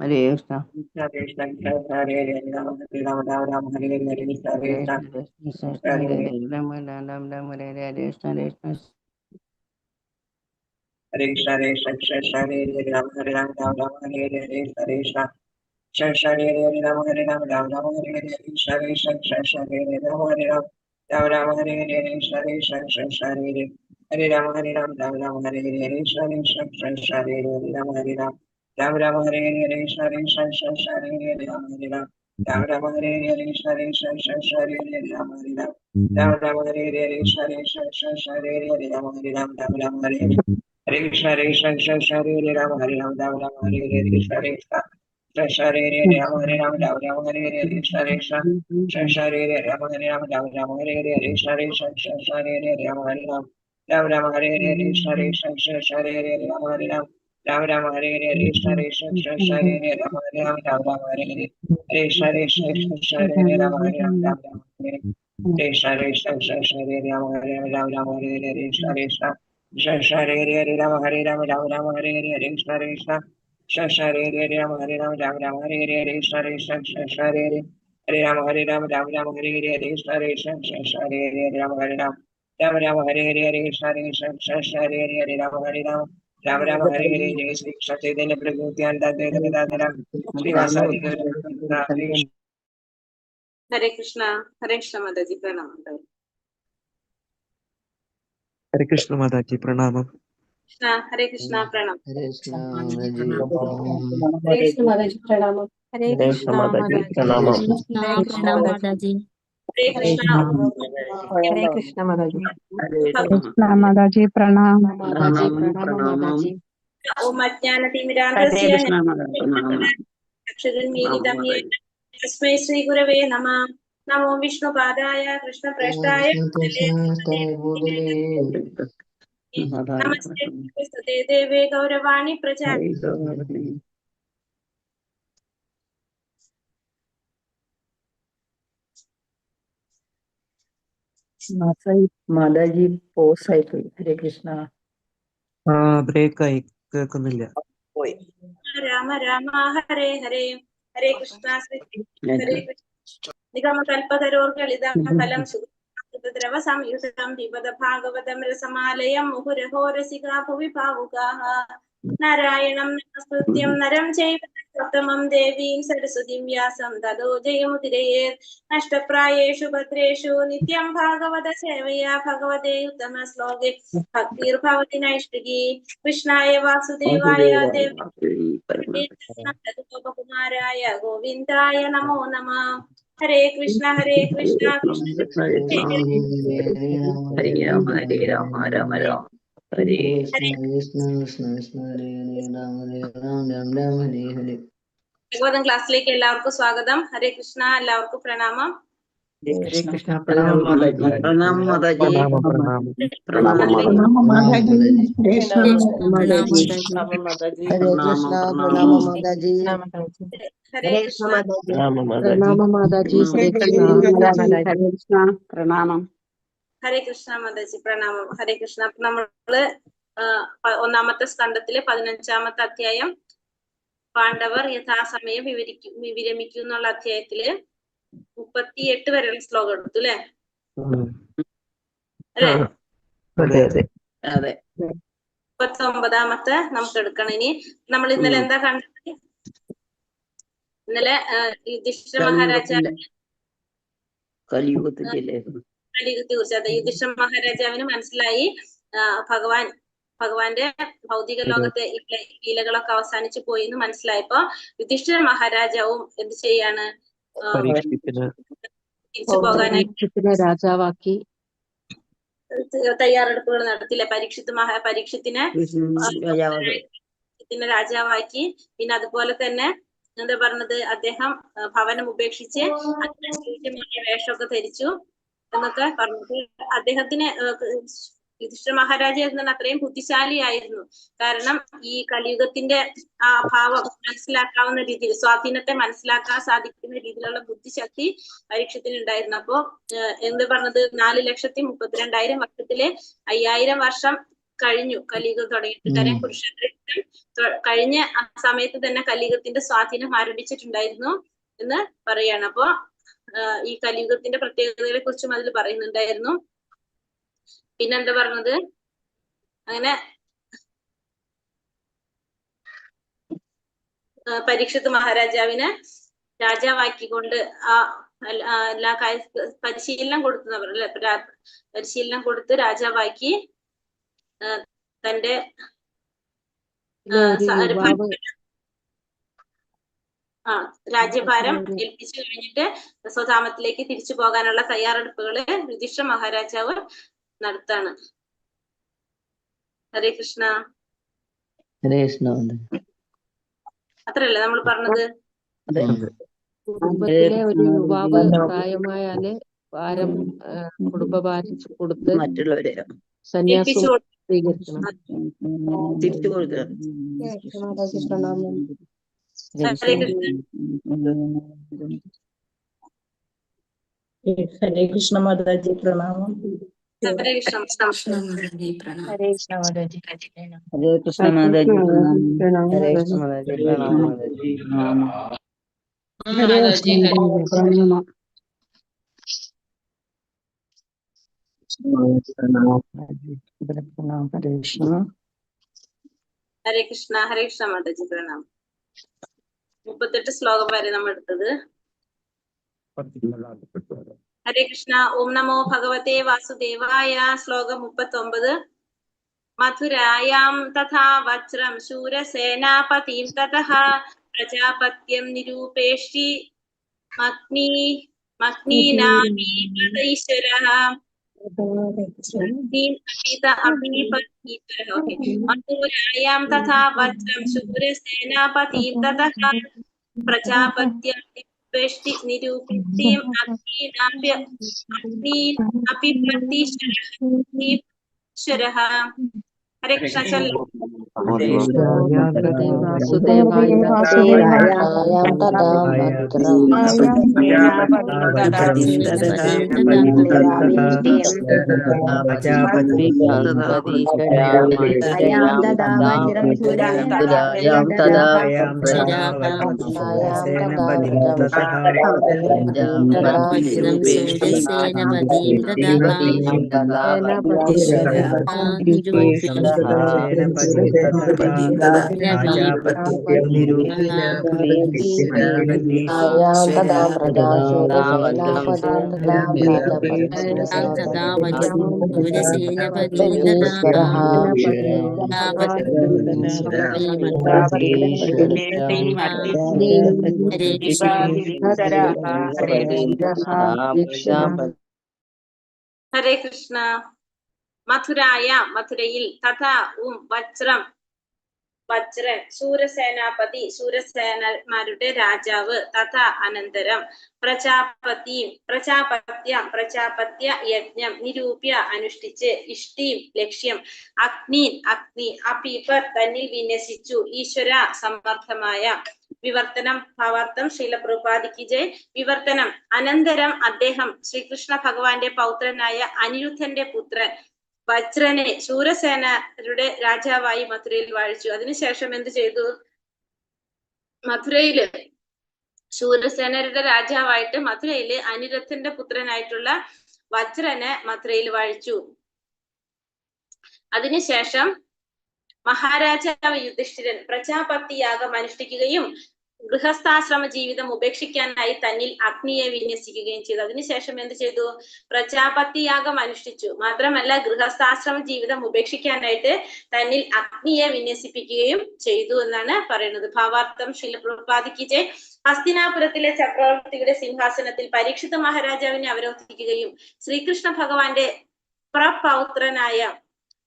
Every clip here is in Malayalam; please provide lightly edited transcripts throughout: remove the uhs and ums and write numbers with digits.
Hare Krishna. Hare Krishna, Hare Ram, Hare Ram, Ram Ram, Hare Hare, Hare Krishna, Hare Krishna, Hare Ram, Ram Ram, Hare Hare, Krishna Krishna. Hare Krishna, Hare Krishna, Hare Ram, Hare Ram, Ram Ram, Hare Hare, Hare Krishna, Hare Krishna, Hare Ram, Hare Ram, Ram Ram, Hare Hare, Krishna Krishna, Hare Ram, Hare Ram, Ram Ram, Hare Hare, Krishna Krishna, Hare Ram, Hare Ram, Ram Ram, Hare Hare, Krishna Krishna, Hare Ram, Hare Ram, Ram Ram, Hare Hare, Krishna Krishna, Hare Ram, Hare Ram, Ram Ram, Hare Hare, Krishna Krishna, Hare Ram, Hare Ram, Ram Ram, Hare Hare, Krishna Krishna, Hare Ram, Hare Ram, Ram Ram, Hare Hare, Krishna Krishna, Hare Ram, Hare Ram, Ram Ram, Hare Hare, Krishna Krishna, Hare Ram, Hare Ram, Ram Ram, Hare Hare, Krishna Krishna, Hare Ram, Hare Ram, Ram Ram, Hare Hare, Krishna Krishna, Hare Ram, Hare Ram, Ram Ram, Hare Hare, Krishna Krishna, Hare Ram, Hare Ram, Ram Ram, Hare Hare, Krishna Krishna, Hare Ram, Hare Ram, Ram Ram, Hare Hare, Krishna Krishna, Hare Ram, Hare Ram, Ram Ram, Hare Hare, Krishna Krishna, Hare Ram, Hare Ram, Ram Ram, Hare Hare, Krishna Krishna, Hare Ram, Hare Ram, Ram Ram, Hare Hare, Krishna Krishna, Hare Ram, Hare Ram, Ram Ram, Hare Hare, Krishna Krishna, Hare Ram, Hare Ram, Ram Ram, Hare Hare, Krishna Krishna, Hare Ram, Hare Ram, Ram Ram, Hare Hare, Krishna Krishna, Hare Ram, Hare Ram, Ram Ram, Hare Hare, Jai Shri Krishna Chaitanya Prabhu Nityananda Advaita Srivasadi Hare Krishna Mataji, Pranam. Hare Krishna Mataji, Pranamam. Hare Krishna, Pranam. Hare Krishna, Hare Krishna Mataji, Pranam. Hare Krishna Mataji, Pranamam. Hare Krishna Mataji. Hare Krishna. Hare Krishna Mataji. Krishna Mataji, Pranam. Mataji. Om Hare Ajnanatimidandasya Krishna Pranamam. Aksharamidam Tasmai Shri Gurave Namah. Namo Vishnu Padaya Krishna Prashtaya Namaste Sate Deve Gauravani Praja. Mataji pause ആയി പോയി. ഹരേ കൃഷ്ണ. ബ്രേക്ക് ആയി, കേൾക്കുന്നില്ല. പോയി. രാമ രാമ ഹരേ ഹരേ ഹരേ കൃഷ്ണ ഹരേ കൃഷ്ണ നിഗമ കൽപതരോർഗളിതം ഫലം സുദ്രവ സംയുതം പിബത ഭാഗവതം രസമാലയം മുഹുരഹോ രസികാ ഭുവി ഭാവുകാഃ നാരായണം നമസ്കൃത്യം നരം ചൈവ നരോത്തമം ദേവീം സരസ്വതീം വ്യാസം തതോ ജയമുദിരയേത് നഷ്ടപ്രായേഷു ഭദ്രേഷു നിത്യം ഭാഗവത സേവയാ ഭഗവതേ ഉത്തമ ശ്ലോകേ ഭക്തിർഭവതി നൈഷ്ഠികീ കൃഷ്ണായ വാസുദേവായ ദേവകുമാരായ ഗോവിന്ദായ നമോ നമഃ. ഹരേ Krishna Krishna Hare Rama Hare Rama Rama Rama Hare Krishna Krishna Krishna, Hare Hare, Ram Ram, Ram Ram, Hare Hare. Bhagavatam ക്ലാസ്സിലേക്ക് എല്ലാവർക്കും സ്വാഗതം. ഹരേ കൃഷ്ണ, എല്ലാവർക്കും പ്രണാമം. ഹരേ കൃഷ്ണ. പ്രണാമം മാതാജി. Pranam Mataji. പ്രണാമം. പ്രണാമം Mataji. Hare Krishna, Pranam Mataji. ഹരേ Krishna. Pranam Mataji. Hare Krishna. ഹരേ കൃഷ്ണ. പ്രണാമം. ഹരേ കൃഷ്ണ മാതാജി, പ്രണാമം. ഹരേ കൃഷ്ണ. നമ്മള് ഒന്നാമത്തെ സ്കന്ധത്തിലെ 15-ാമത്തെ അധ്യായം പാണ്ഡവർ യഥാസമയം വിരമിക്കും എന്നുള്ള അധ്യായത്തില് 38 വരെയുള്ള ശ്ലോകം എടുത്തു അല്ലെ? അതെ. 39-ാമത്തെ നമുക്ക് എടുക്കണം. ഇനി നമ്മൾ ഇന്നലെ എന്താ കണ്ടത്? ഇന്നലെ യുധിഷ്ഠിര മഹാരാജാവ് കലിയുഗത്തിന്റെ കലിയുഗത്തെ കുറിച്ച് യുധിഷ്ഠിര മഹാരാജാവിന് മനസ്സിലായി ഭഗവാന്റെ ഭൗതിക ലോകത്തെ ലീലകളൊക്കെ അവസാനിച്ചു പോയി എന്ന് മനസ്സിലായപ്പോ യുധിഷ്ഠിര മഹാരാജാവും എന്ത് ചെയ്യാണ്? തിരിച്ചു പോകാനായി രാജാവാക്കി തയ്യാറെടുപ്പുകൾ നടത്തില്ല. പരീക്ഷത്തിനെ രാജാവാക്കി. പിന്നെ അതുപോലെ തന്നെ എന്താ പറഞ്ഞത്, അദ്ദേഹം ഭവനം ഉപേക്ഷിച്ച് അനുയോജ്യമായ വേഷമൊക്കെ ധരിച്ചു എന്നൊക്കെ പറഞ്ഞത്. അദ്ദേഹത്തിന് യുധിഷ്ഠിര മഹാരാജായിരുന്നു അത്രയും ബുദ്ധിശാലിയായിരുന്നു. കാരണം ഈ കലിയുഗത്തിന്റെ ആ ഭാവം മനസ്സിലാക്കാവുന്ന രീതിയിൽ, സ്വാധീനത്തെ മനസ്സിലാക്കാൻ സാധിക്കുന്ന രീതിയിലുള്ള ബുദ്ധിശക്തി പരീക്ഷത്തിന് ഉണ്ടായിരുന്നു. അപ്പോ എന്ത് പറഞ്ഞത്, 4,32,000 വർഷത്തില് 5000 വർഷം കഴിഞ്ഞു കലിയുഗം തുടങ്ങിയിട്ട്. കാരണം കഴിഞ്ഞ സമയത്ത് തന്നെ കലിയുഗത്തിന്റെ സ്വാധീനം ആരംഭിച്ചിട്ടുണ്ടായിരുന്നു എന്ന് പറയാണ്. അപ്പോ ഈ കലിയുഗത്തിന്റെ പ്രത്യേകതകളെ കുറിച്ചും അതിൽ പറയുന്നുണ്ടായിരുന്നു. പിന്നെന്താ പറഞ്ഞത്, അങ്ങനെ പരീക്ഷിത് മഹാരാജാവിന് രാജാവാക്കിക്കൊണ്ട് എല്ലാ പരിശീലനം കൊടുത്തു അവരല്ലേ, പരിശീലനം കൊടുത്ത് രാജാവാക്കി തന്റെ രാജ്യഭാരം ഏൽപ്പിച്ചു കഴിഞ്ഞിട്ട് സ്വധാമത്തിലേക്ക് തിരിച്ചു പോകാനുള്ള തയ്യാറെടുപ്പുകള് യുധിഷ്ഠിര മഹാരാജാവ് നടത്താണ്. ഹരേ കൃഷ്ണ. ഹരേ കൃഷ്ണ. അത്രല്ലേ നമ്മൾ പറഞ്ഞത്? കുടുംബത്തിലെ ഒരു യുവാവ് പ്രായമായാല് ഭാരം കുടുംബഭാരം കൊടുത്ത് മറ്റുള്ളവരെ സന്യാസം സ്വീകരിക്കണം. തിരിച്ചു കൊടുക്കുക. ഹരേ കൃഷ്ണ മാതാജി പ്രണാമം. ഹരേ കൃഷ്ണ. ഹരേ കൃഷ്ണ മാതാജി. ഹരേ കൃഷ്ണ മാതാജി പ്രണാമം. ഹരേ കൃഷ്ണ മാതാജി പ്രണാമം. ഹരേ കൃഷ്ണ. ഹരേ കൃഷ്ണ മാതാജി പ്രണാമം. 38 ശ്ലോകം വരെ നമ്മൾ എടുത്തത്. ഹരേ കൃഷ്ണ. ഓം നമോ ഭഗവതേ വാസുദേവായ. ശ്ലോകം 39. മഥുരായാം തഥാ വജ്രം ശൂരസേനാപതിം തതഃ പ്രജാപത്യം നിരൂപേഷ്ടി മഗ്നീനാമീപതൈശ്വരഃ. മഥുരായാം തഥാ വജ്രം ശൂരസേനാപതിം തതഃ പ്രജാപത്യം നിരൂപേഷ്ടിം അഗ്നീനാമീപതൈശ്വരഃ. ഹരേ കൃഷ്ണ. ഹരേ കൃഷ്ണ. മഥുരായ മഥുരയിൽ, തഥാ വജ്രം വജ്രൻ, ശൂരസേനാപതി ശൂരസേനന്മാരുടെ രാജാവ്, തഥാ അനന്തരം പ്രജാപത്യ യജ്ഞം നിരൂപ്യ അനുഷ്ഠിച്ച് ഇഷ്ടീം ലക്ഷ്യം അഗ്നി അപീപത് തന്നിൽ വിന്യസിച്ചു ഈശ്വര സമർത്ഥമായ വിവർത്തനം ഭാവാർത്ഥം ശ്രീല പ്രഭുപാദിക്ക് ജയ്. വിവർത്തനം അനന്തരം അദ്ദേഹം ശ്രീകൃഷ്ണ ഭഗവാന്റെ പൗത്രനായ അനിരുദ്ധന്റെ പുത്രൻ വജ്രനെ ശൂരസേനരുടെ രാജാവായി മഥുരയിൽ വാഴിച്ചു. അതിനുശേഷം എന്ത് ചെയ്തു? മഥുരയില് ശൂരസേനരുടെ രാജാവായിട്ട് മഥുരയില് അനിരുദ്ധന്റെ പുത്രനായിട്ടുള്ള വജ്രനെ മഥുരയിൽ വാഴിച്ചു. അതിനുശേഷം മഹാരാജാവ് യുധിഷ്ഠിരൻ പ്രജാപതി യാഗം അനുഷ്ഠിക്കുകയും ഗൃഹസ്ഥാശ്രമ ജീവിതം ഉപേക്ഷിക്കാനായി തന്നിൽ അഗ്നിയെ വിന്യസിക്കുകയും ചെയ്തു. അതിനുശേഷം എന്ത് ചെയ്തു? പ്രജാപതി യാഗം അനുഷ്ഠിച്ചു. മാത്രമല്ല ഗൃഹസ്ഥാശ്രമ ജീവിതം ഉപേക്ഷിക്കാനായിട്ട് തന്നിൽ അഗ്നിയെ വിന്യസിപ്പിക്കുകയും ചെയ്തു എന്നാണ് പറയുന്നത്. ഭാവാർത്ഥം ശ്രീല പ്രഭുപാദിക്ക് ജയ്. ഹസ്തിനാപുരത്തിലെ ചക്രവർത്തിയുടെ സിംഹാസനത്തിൽ പരീക്ഷിത മഹാരാജാവിനെ അവരോധിക്കുകയും ശ്രീകൃഷ്ണ ഭഗവാന്റെ പ്രപൗത്രനായ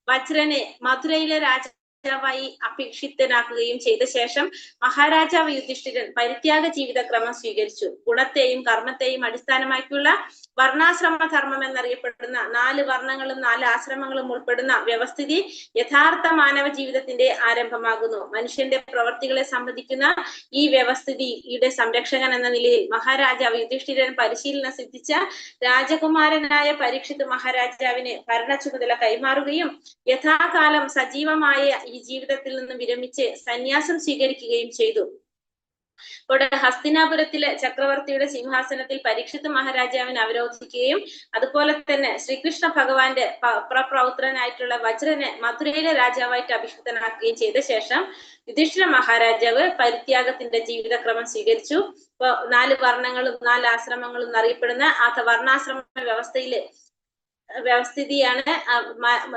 വജ്രനെ മഥുരയിലെ രാജാവായി അഭിഷിക്തനാക്കുകയും ചെയ്ത ശേഷം മഹാരാജാവ് യുധിഷ്ഠിരൻ പരിത്യാഗ ജീവിതക്രമം സ്വീകരിച്ചു. ഗുണത്തെയും കർമ്മത്തെയും അടിസ്ഥാനമാക്കിയുള്ള വർണ്ണാശ്രമ ധർമ്മം എന്നറിയപ്പെടുന്ന 4 വർണ്ണങ്ങളും 4 ആശ്രമങ്ങളും ഉൾപ്പെടുന്ന വ്യവസ്ഥിതി യഥാർത്ഥ മാനവ ജീവിതത്തിന്റെ ആരംഭമാകുന്നു. മനുഷ്യന്റെ പ്രവർത്തികളെ സംബന്ധിക്കുന്ന ഈ വ്യവസ്ഥിതിയുടെ സംരക്ഷകൻ എന്ന നിലയിൽ മഹാരാജാവ് യുധിഷ്ഠിരൻ പരിശീലനം സിദ്ധിച്ച രാജകുമാരനായ പരീക്ഷിത് മഹാരാജാവിന് ഭരണ ചുമതല കൈമാറുകയും യഥാകാലം സജീവമായ ഈ ഈ ജീവിതത്തിൽ നിന്ന് വിരമിച്ച് സന്യാസം സ്വീകരിക്കുകയും ചെയ്തു. ഇവിടെ ഹസ്തിനാപുരത്തിലെ ചക്രവർത്തിയുടെ സിംഹാസനത്തിൽ പരീക്ഷിത് മഹാരാജാവിനെ അവരോധിക്കുകയും അതുപോലെ തന്നെ ശ്രീകൃഷ്ണ ഭഗവാന്റെ പ്രപൗത്രനായിട്ടുള്ള വജ്രനെ മധുരയിലെ രാജാവായിട്ട് അഭിഷിക്തനാക്കുകയും ചെയ്ത ശേഷം യുധിഷ്ഠിര മഹാരാജാവ് പരിത്യാഗത്തിന്റെ ജീവിതക്രമം സ്വീകരിച്ചു. ഇപ്പൊ 4 വർണ്ണങ്ങളും 4 ആശ്രമങ്ങളും എന്നറിയപ്പെടുന്ന വർണ്ണാശ്രമ വ്യവസ്ഥിതിയാണ്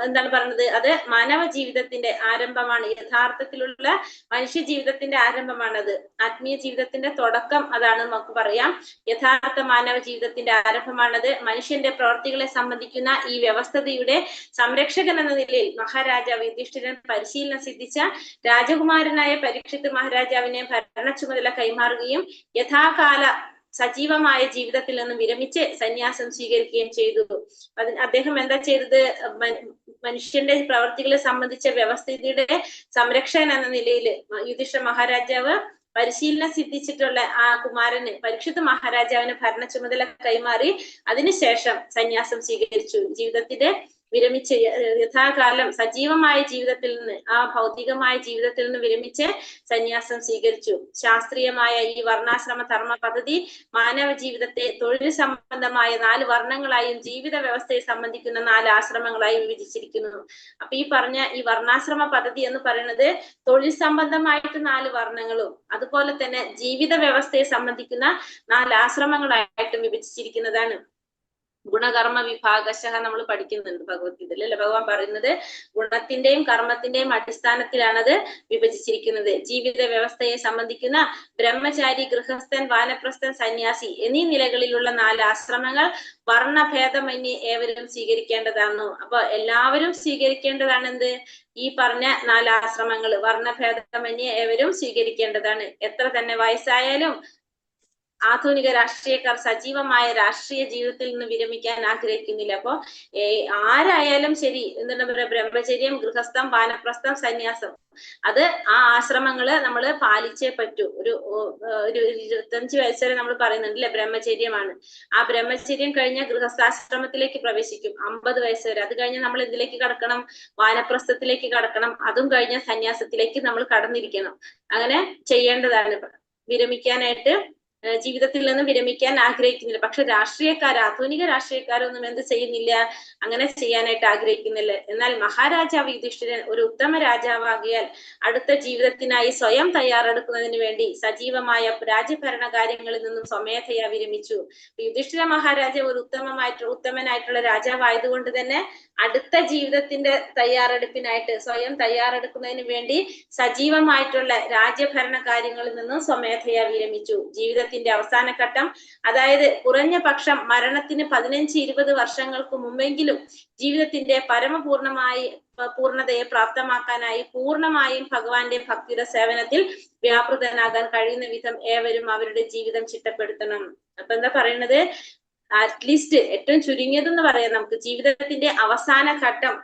എന്താണ് പറയുന്നത്, അത് മാനവ ജീവിതത്തിന്റെ ആരംഭമാണ്. യഥാർത്ഥത്തിലുള്ള മനുഷ്യ ജീവിതത്തിന്റെ ആരംഭമാണത്. ആത്മീയ ജീവിതത്തിന്റെ തുടക്കം അതാണ് നമുക്ക് പറയാം. യഥാർത്ഥ മാനവ ജീവിതത്തിന്റെ ആരംഭമാണത്. മനുഷ്യന്റെ പ്രവർത്തികളെ സംബന്ധിക്കുന്ന ഈ വ്യവസ്ഥിതിയുടെ സംരക്ഷകൻ എന്ന നിലയിൽ മഹാരാജാവ് യുധിഷ്ഠിരൻ പരിശീലനം സിദ്ധിച്ച രാജകുമാരനായ പരീക്ഷിത് മഹാരാജാവിനെ ഭരണ ചുമതല കൈമാറുകയും യഥാകാല സജീവമായ ജീവിതത്തിൽ നിന്നും വിരമിച്ച് സന്യാസം സ്വീകരിക്കുകയും ചെയ്തു. അദ്ദേഹം എന്താ ചെയ്തത്? മനുഷ്യന്റെ പ്രവർത്തികളെ സംബന്ധിച്ച വ്യവസ്ഥിതിയുടെ സംരക്ഷകൻ എന്ന നിലയിൽ യുധിഷ്ഠിര മഹാരാജാവ് പരിശീലനം സിദ്ധിച്ചിട്ടുള്ള ആ കുമാരന് പരീക്ഷിത് മഹാരാജാവിന് ഭരണ ചുമതല കൈമാറി അതിനുശേഷം സന്യാസം സ്വീകരിച്ചു. ജീവിതത്തിന്റെ വിരമിച്ച് യഥാകാലം സജീവമായ ജീവിതത്തിൽ നിന്ന്, ആ ഭൗതികമായ ജീവിതത്തിൽ നിന്ന് വിരമിച്ച് സന്യാസം സ്വീകരിച്ചു. ശാസ്ത്രീയമായ ഈ വർണ്ണാശ്രമ ധർമ്മ പദ്ധതി മാനവ ജീവിതത്തെ തൊഴിൽ സംബന്ധമായ 4 വർണ്ണങ്ങളായും ജീവിത വ്യവസ്ഥയെ സംബന്ധിക്കുന്ന 4 ആശ്രമങ്ങളായും വിഭജിച്ചിരിക്കുന്നു. അപ്പൊ ഈ പറഞ്ഞ ഈ വർണ്ണാശ്രമ പദ്ധതി എന്ന് പറയുന്നത് തൊഴിൽ സംബന്ധമായിട്ട് 4 വർണ്ണങ്ങളും അതുപോലെ തന്നെ ജീവിത വ്യവസ്ഥയെ സംബന്ധിക്കുന്ന 4 ആശ്രമങ്ങളായിട്ടും വിഭജിച്ചിരിക്കുന്നതാണ്. ഗുണകർമ്മ വിഭാഗശഃ നമ്മൾ പഠിക്കുന്നുണ്ട് ഭഗവത്ഗീതയിൽ അല്ലെ. ഭഗവാൻ പറയുന്നത് ഗുണത്തിന്റെയും കർമ്മത്തിന്റെയും അടിസ്ഥാനത്തിലാണത് വിഭജിച്ചിരിക്കുന്നത്. ജീവിത വ്യവസ്ഥയെ സംബന്ധിക്കുന്ന ബ്രഹ്മചാരി, ഗൃഹസ്ഥൻ, വാനപ്രസ്ഥൻ, സന്യാസി എന്നീ നിലകളിലുള്ള 4 ആശ്രമങ്ങൾ വർണ്ണഭേദമന്യേ ഏവരും സ്വീകരിക്കേണ്ടതാണ്. അപ്പൊ എല്ലാവരും സ്വീകരിക്കേണ്ടതാണ് എന്ത്? ഈ പറഞ്ഞ 4 ആശ്രമങ്ങൾ വർണ്ണഭേദമന്യേ ഏവരും സ്വീകരിക്കേണ്ടതാണ്. എത്ര തന്നെ വയസ്സായാലും ആധുനിക രാഷ്ട്രീയക്കാർ സജീവമായ രാഷ്ട്രീയ ജീവിതത്തിൽ നിന്ന് വിരമിക്കാൻ ആഗ്രഹിക്കുന്നില്ല. അപ്പൊ ആരായാലും ശരി, എന്താണ് പറയുക, ബ്രഹ്മചര്യം, ഗൃഹസ്ഥം, വാനപ്രസ്ഥം, സന്യാസം, അത് ആ ആശ്രമങ്ങള് നമ്മൾ പാലിച്ചേ പറ്റൂ. ഒരു 25 വയസ്സ് വരെ നമ്മൾ പറയുന്നുണ്ട് അല്ലെ, ബ്രഹ്മചര്യമാണ്. ആ ബ്രഹ്മചര്യം കഴിഞ്ഞ ഗൃഹസ്ഥാശ്രമത്തിലേക്ക് പ്രവേശിക്കും 50 വയസ്സ് വരെ. അത് കഴിഞ്ഞ് നമ്മൾ ഇതിലേക്ക് കടക്കണം, വാനപ്രസ്ഥത്തിലേക്ക് കടക്കണം. അതും കഴിഞ്ഞ സന്യാസത്തിലേക്ക് നമ്മൾ കടന്നിരിക്കണം. അങ്ങനെ ചെയ്യേണ്ടതാണ്. വിരമിക്കാനായിട്ട് ജീവിതത്തിൽ നിന്നും വിരമിക്കാൻ ആഗ്രഹിക്കുന്നില്ല. പക്ഷെ ആധുനിക രാഷ്ട്രീയക്കാരൊന്നും എന്ത് ചെയ്യുന്നില്ല, അങ്ങനെ ചെയ്യാനായിട്ട് ആഗ്രഹിക്കുന്നില്ല. എന്നാൽ മഹാരാജാവ് യുധിഷ്ഠിരൻ ഒരു ഉത്തമ രാജാവാകിയാൽ അടുത്ത ജീവിതത്തിനായി സ്വയം തയ്യാറെടുക്കുന്നതിന് വേണ്ടി സജീവമായ രാജ്യഭരണ കാര്യങ്ങളിൽ നിന്നും സ്വമേധയാ വിരമിച്ചു. യുധിഷ്ഠിര മഹാരാജാവ് ഒരു ഉത്തമനായിട്ടുള്ള രാജാവായതുകൊണ്ട് തന്നെ അടുത്ത ജീവിതത്തിന്റെ തയ്യാറെടുപ്പിനായിട്ട് സ്വയം തയ്യാറെടുക്കുന്നതിന് വേണ്ടി സജീവമായിട്ടുള്ള രാജ്യഭരണ കാര്യങ്ങളിൽ നിന്നും സ്വമേധയാ വിരമിച്ചു. ജീവിതത്തിന്റെ അവസാന ഘട്ടം, അതായത് കുറഞ്ഞ പക്ഷം മരണത്തിന് 15-20 വർഷങ്ങൾക്ക് മുമ്പെങ്കിലും ജീവിതത്തിന്റെ പൂർണ്ണതയെ പ്രാപ്തമാക്കാനായി പൂർണ്ണമായും ഭഗവാന്റെ ഭക്തിയുടെ സേവനത്തിൽ വ്യാപൃതനാകാൻ കഴിയുന്ന വിധം ഏവരും അവരുടെ ജീവിതം ചിട്ടപ്പെടുത്തണം. അപ്പൊ എന്താ പറയുന്നത്? അറ്റ്ലീസ്റ്റ് ഏറ്റവും ചുരുങ്ങിയതെന്ന് പറയാം, നമുക്ക് ജീവിതത്തിന്റെ അവസാന ഘട്ടം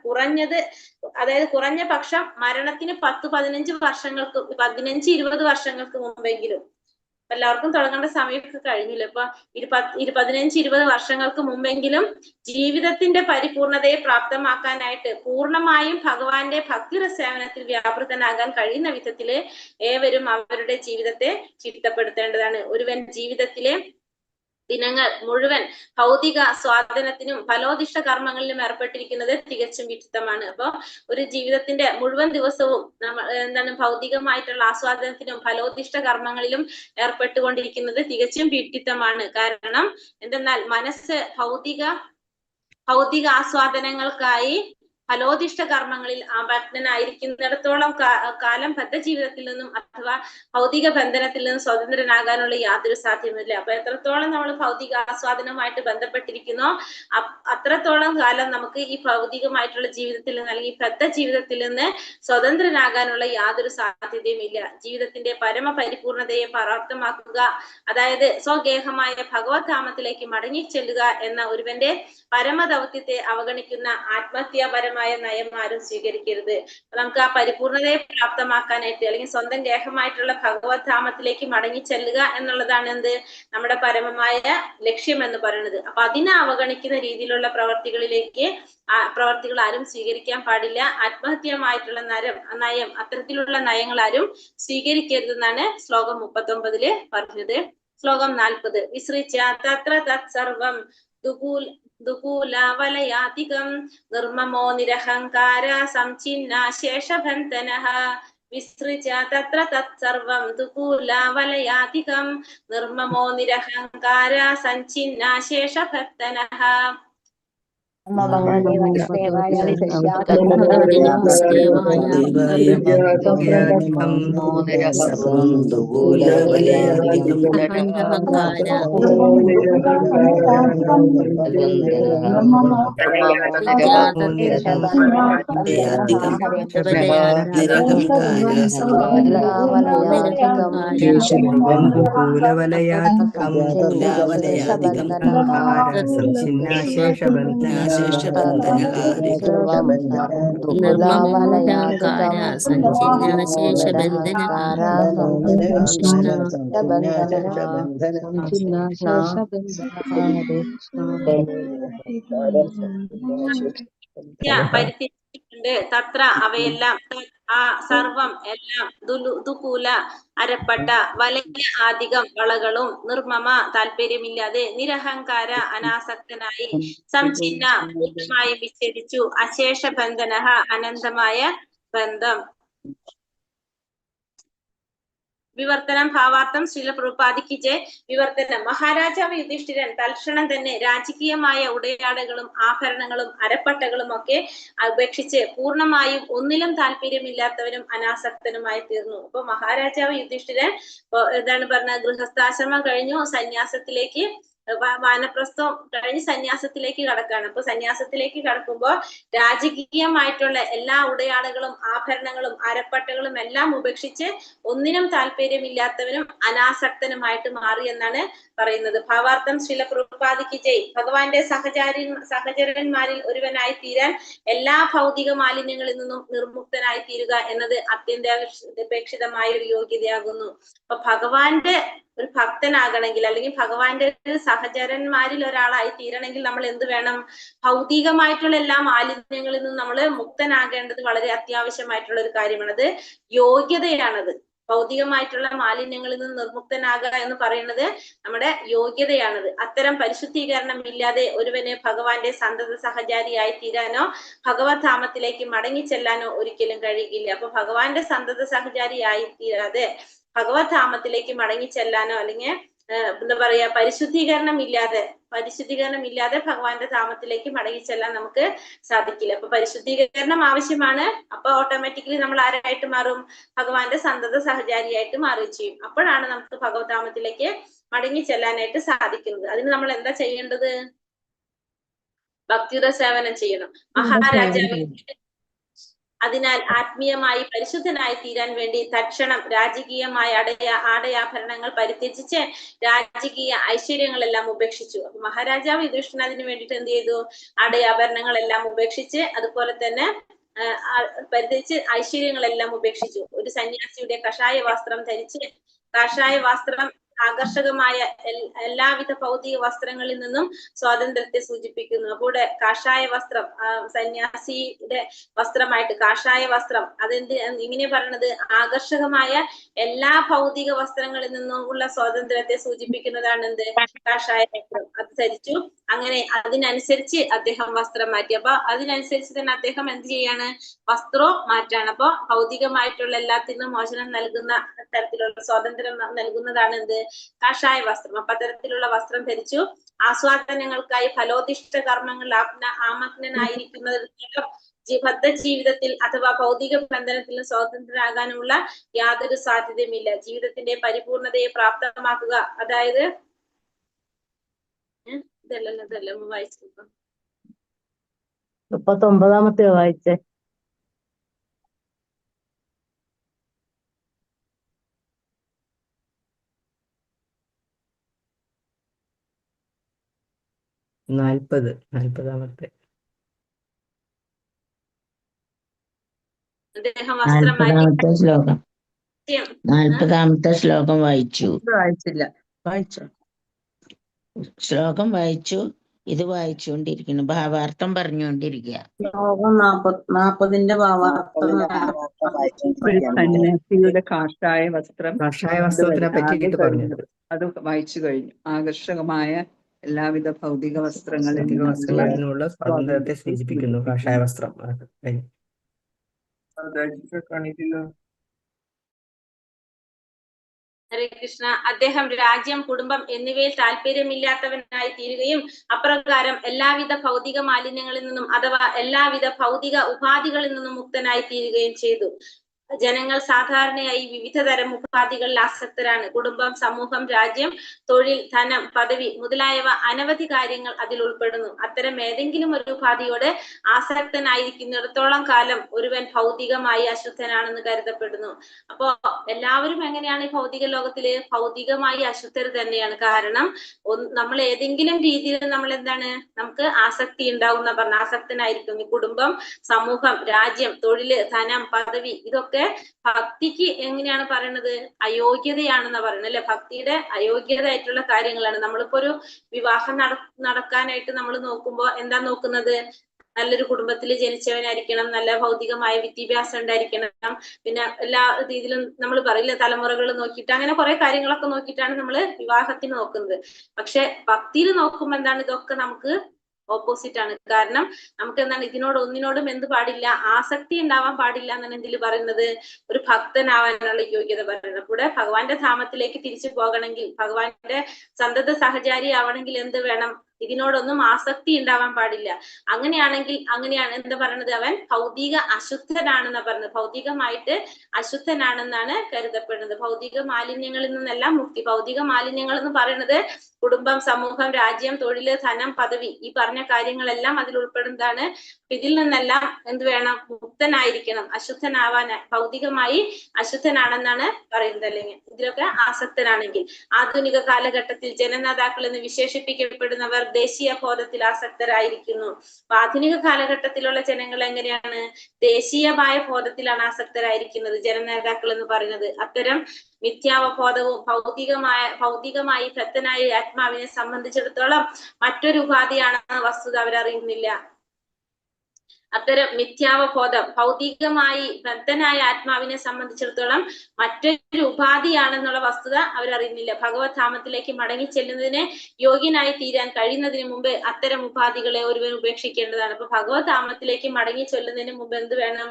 അതായത് കുറഞ്ഞ പക്ഷം മരണത്തിന് 10-15 വർഷങ്ങൾക്ക് 15-20 വർഷങ്ങൾക്ക് മുമ്പെങ്കിലും, എല്ലാവർക്കും തുടങ്ങേണ്ട സമയമൊക്കെ കഴിഞ്ഞില്ല. ഇപ്പൊ 15-20 വർഷങ്ങൾക്ക് മുമ്പെങ്കിലും ജീവിതത്തിന്റെ പരിപൂർണതയെ പ്രാപ്തമാക്കാനായിട്ട് പൂർണ്ണമായും ഭഗവാന്റെ ഭക്തിയുടെ സേവനത്തിൽ വ്യാപൃതനാകാൻ കഴിയുന്ന വിധത്തില് ഏവരും അവരുടെ ജീവിതത്തെ ചിട്ടപ്പെടുത്തേണ്ടതാണ്. ഒരുവൻ ജീവിതത്തിലെ ദിനങ്ങൾ മുഴുവൻ ഭൗതിക സ്വാധീനത്തിനും ഫലോദിഷ്ട കർമ്മങ്ങളിലും ഏർപ്പെട്ടിരിക്കുന്നത് തികച്ചും വിഡിത്തമാണ്. അപ്പൊ ഒരു ജീവിതത്തിന്റെ മുഴുവൻ ദിവസവും ഭൗതികമായിട്ടുള്ള ആസ്വാദനത്തിനും ഫലോദിഷ്ട കർമ്മങ്ങളിലും ഏർപ്പെട്ടുകൊണ്ടിരിക്കുന്നത് തികച്ചും വിഡിത്തമാണ്. കാരണം എന്തെന്നാൽ മനസ്സ് ഭൗതിക ആസ്വാദനങ്ങൾക്കായി ഫലോദിഷ്ട കർമ്മങ്ങളിൽ ആഭഗ്നനായിരിക്കുന്നിടത്തോളം കാലം ബദ്ധജീവിതത്തിൽ നിന്നും അഥവാ ഭൗതിക ബന്ധനത്തിൽ നിന്നും സ്വതന്ത്രനാകാനുള്ള യാതൊരു സാധ്യതയില്ല. അപ്പൊ എത്രത്തോളം നമ്മൾ ഭൗതിക ആസ്വാദനവുമായിട്ട് ബന്ധപ്പെട്ടിരിക്കുന്നോ അത്രത്തോളം കാലം നമുക്ക് ഈ ഭൗതികമായിട്ടുള്ള ജീവിതത്തിൽ നിന്ന് അല്ലെങ്കിൽ ബദ്ധ ജീവിതത്തിൽ നിന്ന് സ്വതന്ത്രനാകാനുള്ള യാതൊരു സാധ്യതയും ഇല്ല. ജീവിതത്തിന്റെ പരമപരിപൂർണതയെ പ്രാപ്തമാക്കുക, അതായത് സ്വഗേഹമായ ഭഗവത് ധാമത്തിലേക്ക് മടങ്ങി ചെല്ലുക എന്ന ഒരുവന്റെ പരമദൗത്യത്തെ അവഗണിക്കുന്ന ആത്മഹത്യാപരമായ ആത്മഹത്യപരമായ നയം ആരും സ്വീകരിക്കരുത്. നമുക്ക് ആ പരിപൂർണതയെ പ്രാപ്തമാക്കാനായിട്ട് അല്ലെങ്കിൽ സ്വന്തം ഗേഹമായിട്ടുള്ള ഭഗവത് ധാമത്തിലേക്ക് മടങ്ങി ചെല്ലുക എന്നുള്ളതാണ് എന്ത് നമ്മുടെ പരമമായ ലക്ഷ്യം എന്ന് പറയുന്നത്. അപ്പൊ അതിനെ അവഗണിക്കുന്ന രീതിയിലുള്ള പ്രവർത്തികൾ ആരും സ്വീകരിക്കാൻ പാടില്ല. ആത്മഹത്യമായിട്ടുള്ള നയം അത്തരത്തിലുള്ള നയങ്ങൾ ആരും സ്വീകരിക്കരുതെന്നാണ് ശ്ലോകം 39 പറഞ്ഞത്. ശ്ലോകം 40 വിസൃജ്യ തത്ര തത്സർവം ദുകൂലവലയാതികം നിർമ്മമോ നിരഹങ്കാര സംഛിന്ന ശേഷബന്ധനഃ. വിസൃജ്യ തത്ര തത്സർവം ദുകൂലവലയാതികം നിർമ്മമോ നിരഹങ്കാര സംഛിന്ന ശേഷബന്ധനഃ. ഭഗവതി വാസുദേവായ പരിത്യജിച്ചിട്ടുണ്ട് തത്ര അവയെല്ലാം ആ സർവം എല്ലാം ദുകൂല അരപ്പട്ട വലയ ആധികം വളകളും നിർമ്മമ താല്പര്യമില്ലാതെ നിരഹങ്കാര അനാസക്തനായി സംഛിന്ന പൂർണ്ണമായി വിച്ഛേദിച്ചു അശേഷ ബന്ധനഃ അനന്തമായ ബന്ധം. വിവർത്തനം ഭാവാർത്ഥം ശ്രീല പ്രഭുപാദിക്ക് ജയ്. വിവർത്തനം മഹാരാജാവ് യുധിഷ്ഠിരൻ തൽക്ഷണം തന്നെ രാജകീയമായ ഉടയാടകളും ആഭരണങ്ങളും അരപ്പട്ടകളും ഒക്കെ ഉപേക്ഷിച്ച് പൂർണ്ണമായും ഒന്നിലും താല്പര്യമില്ലാത്തവനും അനാസക്തനുമായി തീർന്നു. അപ്പൊ മഹാരാജാവ് യുധിഷ്ഠിരൻ എന്താണ് പറഞ്ഞ ഗൃഹസ്ഥാശ്രമം കഴിഞ്ഞു സന്യാസത്തിലേക്ക് വാനപ്രസ്ഥം കഴിഞ്ഞ് സന്യാസത്തിലേക്ക് കടക്കാണ്. അപ്പൊ സന്യാസത്തിലേക്ക് കടക്കുമ്പോൾ രാജകീയമായിട്ടുള്ള എല്ലാ ഉടയാടകളും ആഭരണങ്ങളും അരപ്പട്ടകളും എല്ലാം ഉപേക്ഷിച്ച് ഒന്നിനും താല്പര്യമില്ലാത്തവനും അനാസക്തനുമായിട്ട് മാറി എന്നാണ് പറയുന്നത്. ഭാവാർത്ഥം ശ്രീല പ്രഭുപാദിക്ക് ജയ്. ഭഗവാന്റെ സഹചരന്മാരിൽ ഒരുവനായി തീരാൻ എല്ലാ ഭൗതിക മാലിന്യങ്ങളിൽ നിന്നും നിർമുക്തനായി തീരുക എന്നത് അത്യന്താപേക്ഷിതമായ ഒരു യോഗ്യതയാകുന്നു. അപ്പൊ ഭഗവാന്റെ ഒരു ഭക്തനാകണമെങ്കിൽ അല്ലെങ്കിൽ ഭഗവാന്റെ ഒരു സഹചരന്മാരിൽ ഒരാളായി തീരണമെങ്കിൽ നമ്മൾ എന്ത് വേണം? ഭൗതികമായിട്ടുള്ള എല്ലാ മാലിന്യങ്ങളിൽ നിന്നും നമ്മൾ മുക്തനാകേണ്ടത് വളരെ അത്യാവശ്യമായിട്ടുള്ള ഒരു കാര്യമാണ്. അത് യോഗ്യതയാണത്. ഭൗതികമായിട്ടുള്ള മാലിന്യങ്ങളിൽ നിന്ന് നിർമുക്തനാകുക എന്ന് പറയുന്നത് നമ്മുടെ യോഗ്യതയാണത്. അത്തരം പരിശുദ്ധീകരണം ഇല്ലാതെ ഒരുവന് ഭഗവാന്റെ സന്തത സഹചാരിയായി തീരാനോ ഭഗവത് ധാമത്തിലേക്ക് മടങ്ങി ചെല്ലാനോ ഒരിക്കലും കഴിയില്ല. അപ്പൊ ഭഗവാന്റെ സന്തത സഹചാരിയായി തീരാതെ ഭഗവത് ധാമത്തിലേക്ക് മടങ്ങി ചെല്ലാനോ അല്ലെങ്കിൽ എന്താ പറയാ പരിശുദ്ധീകരണം ഇല്ലാതെ ഭഗവാന്റെ ധാമത്തിലേക്ക് മടങ്ങി ചെല്ലാൻ നമുക്ക് സാധിക്കില്ല. അപ്പൊ പരിശുദ്ധീകരണം ആവശ്യമാണ്. അപ്പൊ ഓട്ടോമാറ്റിക്കലി നമ്മൾ ആരായിട്ട് മാറും? ഭഗവാന്റെ സന്തത സഹചാരിയായിട്ട് മാറുകയും ചെയ്യും. അപ്പോഴാണ് നമുക്ക് ഭഗവത് ധാമത്തിലേക്ക് മടങ്ങി ചെല്ലാനായിട്ട് സാധിക്കുന്നത്. അതിന് നമ്മൾ എന്താ ചെയ്യേണ്ടത്? ഭക്തിയുടെ സേവനം ചെയ്യണം. മഹാരാജാവ് അതിനാൽ ആത്മീയമായി പരിശുദ്ധനായി തീരാൻ വേണ്ടി തൽക്ഷണം രാജകീയമായ ആടയാഭരണങ്ങൾ പരിത്യജിച്ച് രാജകീയ ഐശ്വര്യങ്ങളെല്ലാം ഉപേക്ഷിച്ചു. അപ്പൊ മഹാരാജാവ് യുധിഷ്ഠിരൻ അതിന് വേണ്ടിയിട്ട് എന്ത് ചെയ്തു? ആടയാഭരണങ്ങളെല്ലാം ഉപേക്ഷിച്ച് അതുപോലെ തന്നെ പരിത്യജിച്ച് ഐശ്വര്യങ്ങളെല്ലാം ഉപേക്ഷിച്ചു. ഒരു സന്യാസിയുടെ കഷായ വസ്ത്രം ധരിച്ച് കാഷായ വസ്ത്രം ആകർഷകമായ എല്ലാവിധ ഭൗതിക വസ്ത്രങ്ങളിൽ നിന്നും സ്വാതന്ത്ര്യത്തെ സൂചിപ്പിക്കുന്നു. അപ്പോൾ കാഷായ വസ്ത്രം സന്യാസിയുടെ വസ്ത്രമായിട്ട് കാഷായ വസ്ത്രം ഇങ്ങനെ പറയണത് ആകർഷകമായ എല്ലാ ഭൗതിക വസ്ത്രങ്ങളിൽ നിന്നും ഉള്ള സ്വാതന്ത്ര്യത്തെ സൂചിപ്പിക്കുന്നതാണ് എന്ത്? കാഷായ വസ്ത്രം. അത് ധരിച്ചു. അങ്ങനെ അതിനനുസരിച്ച് അദ്ദേഹം വസ്ത്രം മാറ്റി. അപ്പൊ അതിനനുസരിച്ച് തന്നെ അദ്ദേഹം എന്ത് ചെയ്യാണ്? വസ്ത്രവും മാറ്റാണ്. അപ്പൊ ഭൗതികമായിട്ടുള്ള എല്ലാത്തിനും മോചനം നൽകുന്ന തരത്തിലുള്ള സ്വാതന്ത്ര്യം നൽകുന്നതാണ് എന്ത്? കാഷായ വസ്ത്രം. അപ്പൊ അത്തരത്തിലുള്ള വസ്ത്രം ധരിച്ചു. ആസ്വാദനങ്ങൾക്കായി ഫലോദിഷ്ട കർമ്മങ്ങൾ ആമഗ്നനായിരിക്കുന്നത് ബദ്ധ ജീവിതത്തിൽ അഥവാ ഭൗതിക ബന്ധനത്തിൽ സ്വാതന്ത്ര്യരാകാനുള്ള യാതൊരു സാധ്യതയുമില്ല. ജീവിതത്തിന്റെ പരിപൂർണതയെ പ്രാപ്തമാക്കുക, അതായത് ഇതല്ല വായിച്ചു 39 വായിച്ചേ. നാൽപ്പതാമത്തെ. അദ്ദേഹം വസ്ത്രം മാറ്റി 40-ാമത്തെ ശ്ലോകം വായിച്ചു. വായിച്ചില്ല. വായിച്ചോ? ശ്ലോകം വായിച്ചു. ഇത് വായിച്ചുകൊണ്ടിരിക്കുന്നു. ഭാവാർത്ഥം പറഞ്ഞുകൊണ്ടിരിക്കുക. ശ്ലോകം 40 ഭാവാർത്ഥം. ഒരു സന്യാസിയുടെ കാഷായ വസ്ത്രം, കാഷായ വസ്ത്രത്തിനെ പറ്റിയിട്ട് പറഞ്ഞു. അത് വായിച്ചു കഴിഞ്ഞു. ആകർഷകമായ എല്ലാവിധ ഭൗതിക വസ്ത്രങ്ങളിലുള്ള സ്വാതന്ത്ര്യത്തെ സൂചിപ്പിക്കുന്നു കാഷായ വസ്ത്രം. ഹരേ കൃഷ്ണ. അദ്ദേഹം രാജ്യം, കുടുംബം എന്നിവയിൽ താല്പര്യമില്ലാത്തവനായി തീരുകയും അപ്രകാരം എല്ലാവിധ ഭൗതിക മാലിന്യങ്ങളിൽ നിന്നും അഥവാ എല്ലാവിധ ഭൗതിക ഉപാധികളിൽ നിന്നും മുക്തനായി തീരുകയും ചെയ്തു. ജനങ്ങൾ സാധാരണയായി വിവിധ തരം ഉപാധികളിൽ ആസക്തരാണ്. കുടുംബം, സമൂഹം, രാജ്യം, തൊഴിൽ, ധനം, പദവി മുതലായവ അനവധി കാര്യങ്ങൾ അതിൽ ഉൾപ്പെടുന്നു. അത്തരം ഏതെങ്കിലും ഒരു ഉപാധിയോട് ആസക്തനായിരിക്കുന്നിടത്തോളം കാലം ഒരുവൻ ഭൗതികമായി അശുദ്ധനാണെന്ന് കരുതപ്പെടുന്നു. അപ്പോ എല്ലാവരും എങ്ങനെയാണ് ഈ ഭൗതിക ലോകത്തില്? ഭൗതികമായി അശുദ്ധർ തന്നെയാണ്. കാരണം നമ്മൾ ഏതെങ്കിലും രീതിയിൽ നമ്മൾ എന്താണ്, നമുക്ക് ആസക്തി ഉണ്ടാവുന്ന പറഞ്ഞ ആസക്തനായിരിക്കും. ഈ കുടുംബം, സമൂഹം, രാജ്യം, തൊഴില്, ധനം, പദവി ഇതൊക്കെ ഭക്തിക്ക് എങ്ങനെയാണ് പറയുന്നത്? അയോഗ്യതയാണെന്ന് പറയുന്നത് അല്ലെ? ഭക്തിയുടെ അയോഗ്യതയായിട്ടുള്ള കാര്യങ്ങളാണ്. നമ്മളിപ്പോ ഒരു വിവാഹം നടക്കാനായിട്ട് നമ്മൾ നോക്കുമ്പോ എന്താ നോക്കുന്നത്? നല്ലൊരു കുടുംബത്തിൽ ജനിച്ചവനായിരിക്കണം, നല്ല ഭൗതികമായ വിദ്യാഭ്യാസം ഉണ്ടായിരിക്കണം, പിന്നെ എല്ലാ രീതിയിലും നമ്മൾ പറയില്ല തലമുറകൾ നോക്കിയിട്ട് അങ്ങനെ കുറെ കാര്യങ്ങളൊക്കെ നോക്കിയിട്ടാണ് നമ്മൾ വിവാഹത്തിന് നോക്കുന്നത്. പക്ഷെ ഭക്തിയിൽ നോക്കുമ്പോ എന്താണ്? ഇതൊക്കെ നമുക്ക് ഓപ്പോസിറ്റ് ആണ്. കാരണം നമുക്ക് എന്താണ്, ഒന്നിനോടും എന്ത് പാടില്ല? ആസക്തി ഉണ്ടാവാൻ പാടില്ല എന്നാണ് ഇതിൽ പറയുന്നത്. ഒരു ഭക്തനാവാനുള്ള യോഗ്യത പറയുന്നത്. കൂടെ ഭഗവാന്റെ ധാമത്തിലേക്ക് തിരിച്ചു പോകണമെങ്കിൽ, ഭഗവാന്റെ സന്തത സഹചാരി ആവണമെങ്കിൽ എന്ത് വേണം? ഇതിനോടൊന്നും ആസക്തി ഉണ്ടാവാൻ പാടില്ല. അങ്ങനെയാണ് എന്താ പറയുന്നത്? അവൻ ഭൗതിക അശുദ്ധനാണെന്നാ പറയുന്നത്. ഭൗതികമായിട്ട് അശുദ്ധനാണെന്നാണ് കരുതപ്പെടുന്നത്. ഭൗതിക മാലിന്യങ്ങളിൽ നിന്നെല്ലാം മുക്തി. ഭൗതിക മാലിന്യങ്ങൾ എന്ന് പറയുന്നത് കുടുംബം, സമൂഹം, രാജ്യം, തൊഴില്, ധനം, പദവി ഈ പറഞ്ഞ കാര്യങ്ങളെല്ലാം അതിൽ ഉൾപ്പെടുന്നതാണ്. ഇതിൽ നിന്നെല്ലാം എന്ത് വേണം? മുക്തനായിരിക്കണം. അശുദ്ധനാവാൻ, ഭൗതികമായി അശുദ്ധനാണെന്നാണ് പറയുന്നത്. അല്ലെങ്കിൽ ഇതിലൊക്കെ ആസക്തനാണെങ്കിൽ. ആധുനിക കാലഘട്ടത്തിൽ ജനനേതാക്കൾ എന്ന് വിശേഷിപ്പിക്കപ്പെടുന്നവർ ദേശീയ ബോധത്തിൽ ആസക്തരായിരിക്കുന്നു. ആധുനിക കാലഘട്ടത്തിലുള്ള ജനങ്ങൾ എങ്ങനെയാണ്? ദേശീയമായ ബോധത്തിലാണ് ആസക്തരായിരിക്കുന്നത് ജനനേതാക്കൾ എന്ന് പറയുന്നത്. അത്തരം മിഥ്യാവബോധവും ഭൗതികമായി ഭക്തനായ ആത്മാവിനെ സംബന്ധിച്ചിടത്തോളം മറ്റൊരു ഉപാധിയാണെന്ന വസ്തുത അവരറിയുന്നില്ല. അത്തരം മിഥ്യാവബോധം ഭൗതികമായി ബദ്ധനായ ആത്മാവിനെ സംബന്ധിച്ചിടത്തോളം മറ്റൊരു ഉപാധിയാണെന്നുള്ള വസ്തുത അവരറിയുന്നില്ല. ഭഗവത് ധാമത്തിലേക്ക് മടങ്ങി ചെല്ലുന്നതിന് യോഗ്യനായി തീരാൻ കഴിയുന്നതിന് മുമ്പ് അത്തരം ഉപാധികളെ ഒരുവൻ ഉപേക്ഷിക്കേണ്ടതാണ്. അപ്പൊ ഭഗവത് ധാമത്തിലേക്ക് മടങ്ങി ചെല്ലുന്നതിന് മുമ്പ് എന്ത് വേണം?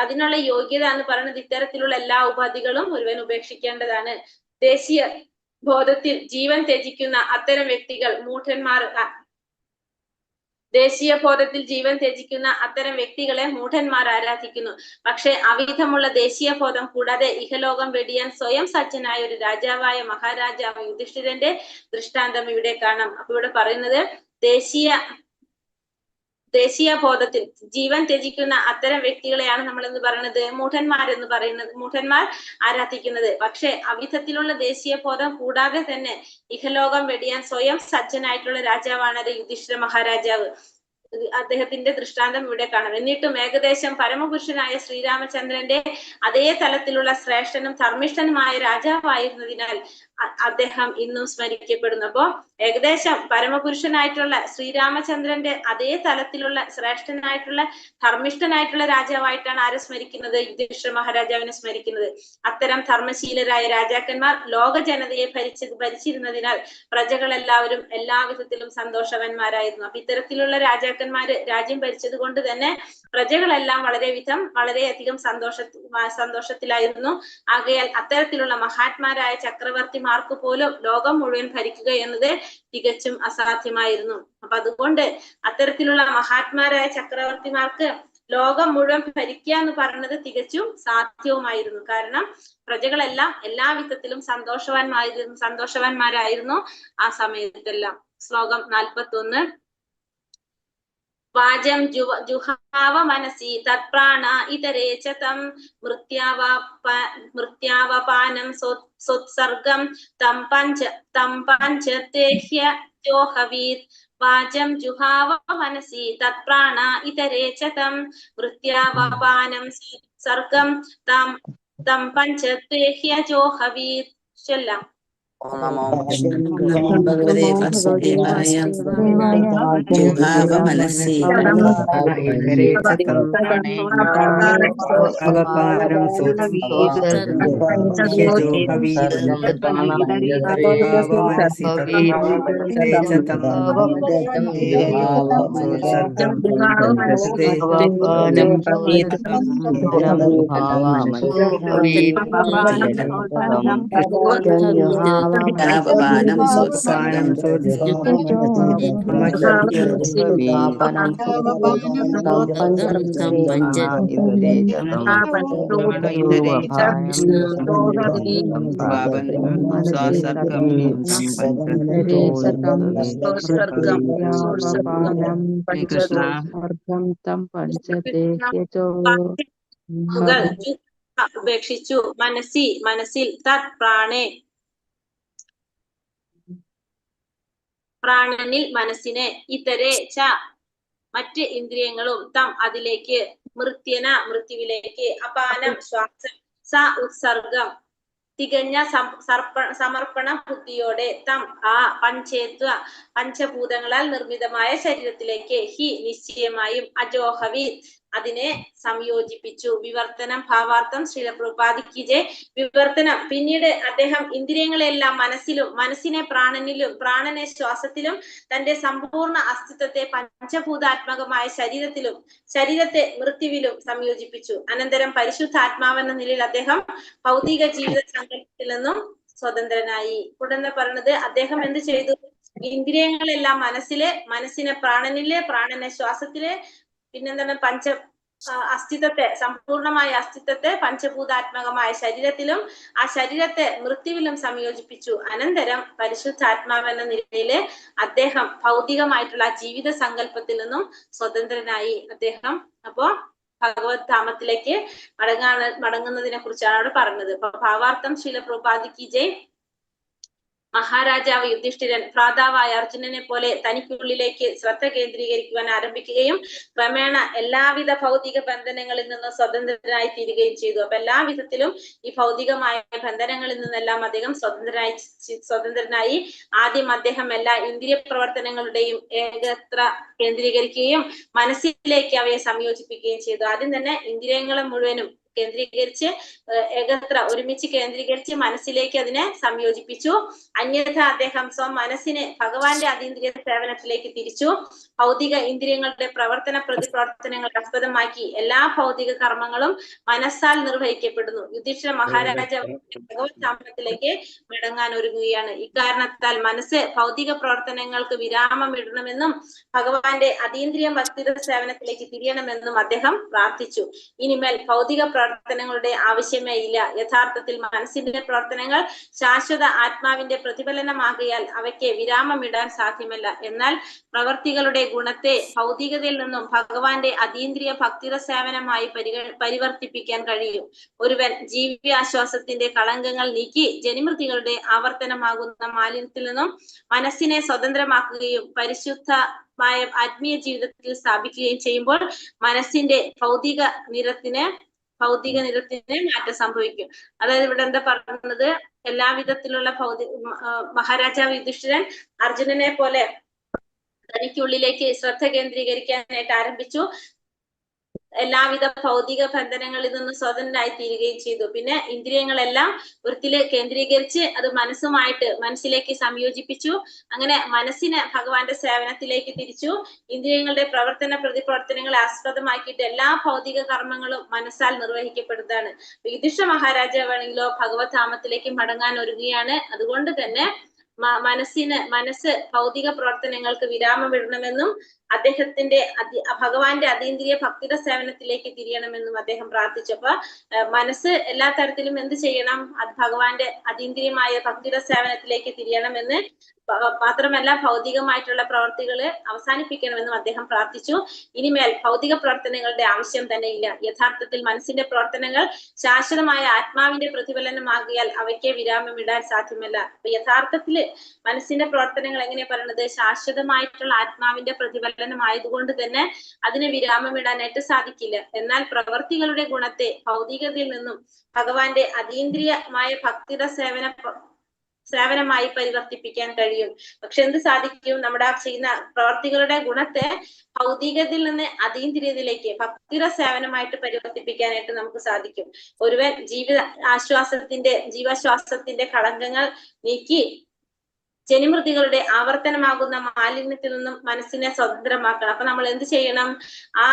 അതിനുള്ള യോഗ്യത എന്ന് പറയുന്നത് ഇത്തരത്തിലുള്ള എല്ലാ ഉപാധികളും ഒരുവൻ ഉപേക്ഷിക്കേണ്ടതാണ്. ദേശീയ ബോധത്തിൽ ജീവൻ ത്യജിക്കുന്ന അത്തരം വ്യക്തികൾ ദേശീയ ബോധത്തിൽ ജീവൻ ത്യജിക്കുന്ന അത്തരം വ്യക്തികളെ മൂഢന്മാർ ആരാധിക്കുന്നു. പക്ഷെ അവിധമുള്ള ദേശീയ ബോധം കൂടാതെ ഇഹലോകം വെടിയാൻ സ്വയം സജ്ജനായ ഒരു രാജാവായ മഹാരാജാവ് യുധിഷ്ഠിരന്റെ ദൃഷ്ടാന്തം ഇവിടെ കാണാം. അപ്പൊ ഇവിടെ പറയുന്നത് ദേശീയ ബോധത്തിൽ ജീവൻ ത്യജിക്കുന്ന അത്തരം വ്യക്തികളെയാണ് നമ്മൾ എന്ന് പറയുന്നത് മൂഢന്മാർ ആരാധിക്കുന്നത്. പക്ഷെ അവിധത്തിലുള്ള ദേശീയ ബോധം കൂടാതെ തന്നെ ഇഹലോകം വെടിയാൻ സ്വയം സജ്ജനായിട്ടുള്ള രാജാവാണ് യുധിഷ്ഠിര മഹാരാജാവ്. അദ്ദേഹത്തിന്റെ ദൃഷ്ടാന്തം ഇവിടെ കാണാം. എന്നിട്ടും ഏകദേശം പരമപുരുഷനായ ശ്രീരാമചന്ദ്രന്റെ അതേ തലത്തിലുള്ള ശ്രേഷ്ഠനും ധർമ്മിഷ്ഠനുമായ രാജാവായിരുന്നതിനാൽ അദ്ദേഹം ഇന്നും സ്മരിക്കപ്പെടുന്നു. അപ്പോ ഏകദേശം പരമപുരുഷനായിട്ടുള്ള ശ്രീരാമചന്ദ്രന്റെ അതേ തലത്തിലുള്ള ശ്രേഷ്ഠനായിട്ടുള്ള ധർമ്മിഷ്ഠനായിട്ടുള്ള രാജാവായിട്ടാണ് ആരെ സ്മരിക്കുന്നത്? യുധിഷ്ഠിര മഹാരാജാവിനെ സ്മരിക്കുന്നത്. അത്തരം ധർമ്മശീലരായ രാജാക്കന്മാർ ലോക ജനതയെ ഭരിച്ചിരുന്നതിനാൽ പ്രജകളെല്ലാവരും എല്ലാവിധത്തിലും സന്തോഷവാന്മാരായിരുന്നു. അപ്പൊ ഇത്തരത്തിലുള്ള രാജാക്കന്മാര് രാജ്യം ഭരിച്ചത് കൊണ്ട് തന്നെ പ്രജകളെല്ലാം വളരെയധികം സന്തോഷത്തിലായിരുന്നു. ആകയാൽ അത്തരത്തിലുള്ള മഹാത്മാരായ ചക്രവർത്തിമാർക്ക് പോലും ലോകം മുഴുവൻ ഭരിക്കുക എന്നത് തികച്ചും അസാധ്യമായിരുന്നു. അപ്പൊ അതുകൊണ്ട് അത്തരത്തിലുള്ള മഹാത്മാരായ ചക്രവർത്തിമാർക്ക് ലോകം മുഴുവൻ ഭരിക്കുക എന്ന് പറയുന്നത് തികച്ചും സാധ്യവുമായിരുന്നു. കാരണം പ്രജകളെല്ലാം എല്ലാവിധത്തിലും സന്തോഷവാന്മാരായിരുന്നു ആ സമയത്തെല്ലാം. ശ്ലോകം 41. വാചം ജുഹാവ മനസി തത്പ്രാണ ഇതരേ ച തം മൃത്യാവപാനം സ്വത്സർഗം തം പഞ്ചത്തേഹ്യ ജോഹവീത്. വാചം ജുഹാവ മനസി തത്പ്രാണ ഇതരേ ച തം മൃത്യാവപാനം സർഗം തം തം പഞ്ചത്വേഹ്യജോ ഹവീത് ചൊല്ലാം. ഓം നമോ ഭഗവതേ വാസുദേവായ ജുഹാവ മനസ്സി അവപാരം പാനം സോത്സർഗം ഉപേക്ഷിച്ചു. മനസ്സിൽ തത് പ്രാണനിൽ മനസ്സിനെ, ഇതരെ ച മറ്റ് ഇന്ദ്രിയങ്ങളും തം അതിലേക്ക്, മൃത്യുവിലേക്ക്, അപാനം ശ്വാസം, സ ഉത്സർഗം തികഞ്ഞ സമർപ്പണ ബുദ്ധിയോടെ, തം ആ പഞ്ചഭൂതങ്ങളാൽ നിർമ്മിതമായ ശരീരത്തിലേക്ക്, ഹി നിശ്ചയമായും, അജോഹവി അതിനെ സംയോജിപ്പിച്ചു. വിവർത്തനം ഭാവാർത്ഥം ശ്രീല പ്രഭുപാദിക്ക് വിവർത്തനം. പിന്നീട് അദ്ദേഹം ഇന്ദ്രിയങ്ങളെല്ലാം മനസ്സിലും, മനസ്സിനെ പ്രാണനിലും, പ്രാണനെ ശ്വാസത്തിലും, തന്റെ സമ്പൂർണ്ണ അസ്തിത്വത്തെ പഞ്ചഭൂതാത്മകമായ ശരീരത്തിലും, ശരീരത്തെ മൃത്യുവിലും സംയോജിപ്പിച്ചു. അനന്തരം പരിശുദ്ധാത്മാവെന്ന നിലയിൽ അദ്ദേഹം ഭൗതിക ജീവിത സങ്കല്പത്തിൽ നിന്നും സ്വതന്ത്രനായി. ഉടനെ പറഞ്ഞത് അദ്ദേഹം എന്ത് ചെയ്തു? ഇന്ദ്രിയങ്ങളെല്ലാം മനസ്സിനെ പ്രാണനില്, പ്രാണനെ ശ്വാസത്തില്, പിന്നെന്താണ് അസ്തിത്വത്തെ, സമ്പൂർണമായ അസ്തിത്വത്തെ പഞ്ചഭൂതാത്മകമായ ശരീരത്തിലും, ആ ശരീരത്തെ മൃത്യുവിലും സംയോജിപ്പിച്ചു. അനന്തരം പരിശുദ്ധാത്മാവെന്ന നിലയില് അദ്ദേഹം ഭൗതികമായിട്ടുള്ള ജീവിത സങ്കല്പത്തിൽ നിന്നും സ്വതന്ത്രനായി അദ്ദേഹം. അപ്പോ ഭഗവത് ധാമത്തിലേക്ക് മടങ്ങുന്നതിനെ കുറിച്ചാണ് അവിടെ പറഞ്ഞത്. അപ്പൊ ഭാവാർത്ഥം ശ്രീല പ്രഭുപാദിക്ക് ജയ്. മഹാരാജാവ് യുധിഷ്ഠിരൻ ഭ്രാതാവായ അർജുനനെ പോലെ തനിക്കുള്ളിലേക്ക് ശ്രദ്ധ കേന്ദ്രീകരിക്കുവാൻ ആരംഭിക്കുകയും ക്രമേണ എല്ലാവിധ ഭൗതിക ബന്ധനങ്ങളിൽ നിന്ന് സ്വതന്ത്രനായി തീരുകയും ചെയ്തു. അപ്പൊ എല്ലാ വിധത്തിലും ഈ ഭൗതികമായ ബന്ധനങ്ങളിൽ നിന്നെല്ലാം അദ്ദേഹം സ്വതന്ത്രനായി. ആദ്യം അദ്ദേഹം എല്ലാ ഇന്ദ്രിയ പ്രവർത്തനങ്ങളുടെയും ഏകത്ര കേന്ദ്രീകരിക്കുകയും മനസ്സിലേക്ക് അവയെ സംയോജിപ്പിക്കുകയും ചെയ്തു. ആദ്യം തന്നെ ഇന്ദ്രിയങ്ങളെ മുഴുവനും കേന്ദ്രീകരിച്ച് ഒരുമിച്ച് കേന്ദ്രീകരിച്ച് മനസ്സിലേക്ക് അതിനെ സംയോജിപ്പിച്ചു. അന്യഥ അദ്ദേഹം മനസ്സിനെ ഭഗവാന്റെ അതീന്ദ്രിയ സേവനത്തിലേക്ക് തിരിച്ചു. ഭൗതിക ഇന്ദ്രിയങ്ങളുടെ പ്രതിപ്രവർത്തനങ്ങൾ ആസ്പദമാക്കി എല്ലാ ഭൗതിക കർമ്മങ്ങളും മനസ്സാൽ നിർവഹിക്കപ്പെടുന്നു. യുധിഷ്ഠിര മഹാരാജാവ് ഭഗവത് ധാമത്തിലേക്ക് മടങ്ങാൻ ഒരുങ്ങുകയാണ്. ഇക്കാരണത്താൽ മനസ്സ് ഭൗതിക പ്രവർത്തനങ്ങൾക്ക് വിരാമം ഇടണമെന്നും ഭഗവാന്റെ അതീന്ദ്രിയ ഭക്തിയുടെ സേവനത്തിലേക്ക് തിരിയണമെന്നും അദ്ദേഹം പ്രാർത്ഥിച്ചു. ഇനിമേൽ ഭൗതിക പ്രവർത്തനങ്ങളുടെ ആവശ്യമേ ഇല്ല. യഥാർത്ഥത്തിൽ മനസ്സിന്റെ പ്രവർത്തനങ്ങൾ ശാശ്വത ആത്മാവിന്റെ പ്രതിഫലനമാകിയാൽ അവയ്ക്ക് വിരാമമിടാൻ സാധ്യമല്ല. എന്നാൽ പ്രവർത്തികളുടെ ഗുണത്തെ ഭൗതികതയിൽ നിന്നും ഭഗവാന്റെ അതീന്ദ്രിയ ഭക്തിയുടെ സേവനമായി പരിവർത്തിപ്പിക്കാൻ കഴിയും. ഒരുവൻ ജീവിയാശ്വാസത്തിന്റെ കളങ്കങ്ങൾ നീക്കി ജനിമൃതികളുടെ ആവർത്തനമാകുന്ന മാലിന്യത്തിൽ നിന്നും മനസ്സിനെ സ്വതന്ത്രമാക്കുകയും പരിശുദ്ധമായ ആത്മീയ ജീവിതത്തിൽ സ്ഥാപിക്കുകയും ചെയ്യുമ്പോൾ മനസ്സിന്റെ ഭൗതിക നിരത്തിന് മാറ്റം സംഭവിക്കും. അതായത് ഇവിടെ എന്താ പറയുന്നത്? എല്ലാവിധത്തിലുള്ള മഹാരാജാവ് യുധിഷ്ഠിരൻ അർജുനനെ പോലെ തനിക്കുള്ളിലേക്ക് ശ്രദ്ധ കേന്ദ്രീകരിക്കാനായിട്ട് ആരംഭിച്ചു. എല്ലാവിധ ഭൗതിക ബന്ധനങ്ങളിൽ നിന്ന് സ്വതന്ത്രനായി തീരുകയും ചെയ്തു. പിന്നെ ഇന്ദ്രിയങ്ങളെല്ലാം വൃത്തിയില് കേന്ദ്രീകരിച്ച് അത് മനസ്സിലേക്ക് സംയോജിപ്പിച്ചു. അങ്ങനെ മനസ്സിനെ ഭഗവാന്റെ സേവനത്തിലേക്ക് തിരിച്ചു. ഇന്ദ്രിയങ്ങളുടെ പ്രതിപ്രവർത്തനങ്ങളെ ആസ്പദമാക്കിയിട്ട് എല്ലാ ഭൗതിക കർമ്മങ്ങളും മനസ്സാൽ നിർവഹിക്കപ്പെടുന്നതാണ്. യുധിഷ്ഠിര മഹാരാജാവാണെങ്കിലോ ഭഗവത് ധാമത്തിലേക്ക് മടങ്ങാൻ ഒരുങ്ങുകയാണ്. അതുകൊണ്ട് തന്നെ മനസ്സ് ഭൗതിക പ്രവർത്തനങ്ങൾക്ക് വിരാമമിടണമെന്നും ഭഗവാന്റെ അതീന്ദ്രിയ ഭക്തിയുടെ സേവനത്തിലേക്ക് തിരിയണമെന്നും അദ്ദേഹം പ്രാർത്ഥിച്ചപ്പോ മനസ്സ് എല്ലാ തരത്തിലും എന്ത് ചെയ്യണം? അത് ഭഗവാന്റെ അതീന്ദ്രിയമായ ഭക്തിയുടെ സേവനത്തിലേക്ക് തിരിയണമെന്ന്, മാത്രമല്ല ഭൗതികമായിട്ടുള്ള പ്രവർത്തികള് അവസാനിപ്പിക്കണമെന്നും അദ്ദേഹം പ്രാർത്ഥിച്ചു. ഇനിമേൽ ഭൗതിക പ്രവർത്തനങ്ങളുടെ ആവശ്യം തന്നെ ഇല്ല. യഥാർത്ഥത്തിൽ മനസ്സിന്റെ പ്രവർത്തനങ്ങൾ ശാശ്വതമായ ആത്മാവിന്റെ പ്രതിഫലനമാകിയാൽ അവയ്ക്ക് വിരാമമിടാൻ സാധ്യമല്ല. അപ്പൊ യഥാർത്ഥത്തില് മനസ്സിന്റെ പ്രവർത്തനങ്ങൾ എങ്ങനെയാ പറയുന്നത്? ശാശ്വതമായിട്ടുള്ള ആത്മാവിന്റെ പ്രതിഫലനം പ്രവർത്തനമായതുകൊണ്ട് തന്നെ അതിന് വിരാമമിടാനായിട്ട് സാധിക്കില്ല. എന്നാൽ പ്രവർത്തികളുടെ ഗുണത്തെ ഭൗതികതയിൽ നിന്നും ഭഗവാന്റെ അതീന്ദ്രിയമായ ഭക്തിയുടെ സേവനമായി പരിവർത്തിപ്പിക്കാൻ കഴിയും. പക്ഷെ എന്ത് സാധിക്കും? നമ്മുടെ ആ ചെയ്യുന്ന പ്രവർത്തികളുടെ ഗുണത്തെ ഭൗതികതയിൽ നിന്ന് അതീന്ദ്രിയതയിലേക്ക് ഭക്തിയുടെ സേവനമായിട്ട് പരിവർത്തിപ്പിക്കാനായിട്ട് നമുക്ക് സാധിക്കും. ഒരുവൻ ജീവാശ്വാസത്തിന്റെ കളങ്കങ്ങൾ നീക്കി ജനിമൃതികളുടെ ആവർത്തനമാകുന്ന മാലിന്യത്തിൽ നിന്നും മനസ്സിനെ സ്വതന്ത്രമാക്കണം. അപ്പൊ നമ്മൾ എന്ത് ചെയ്യണം? ആ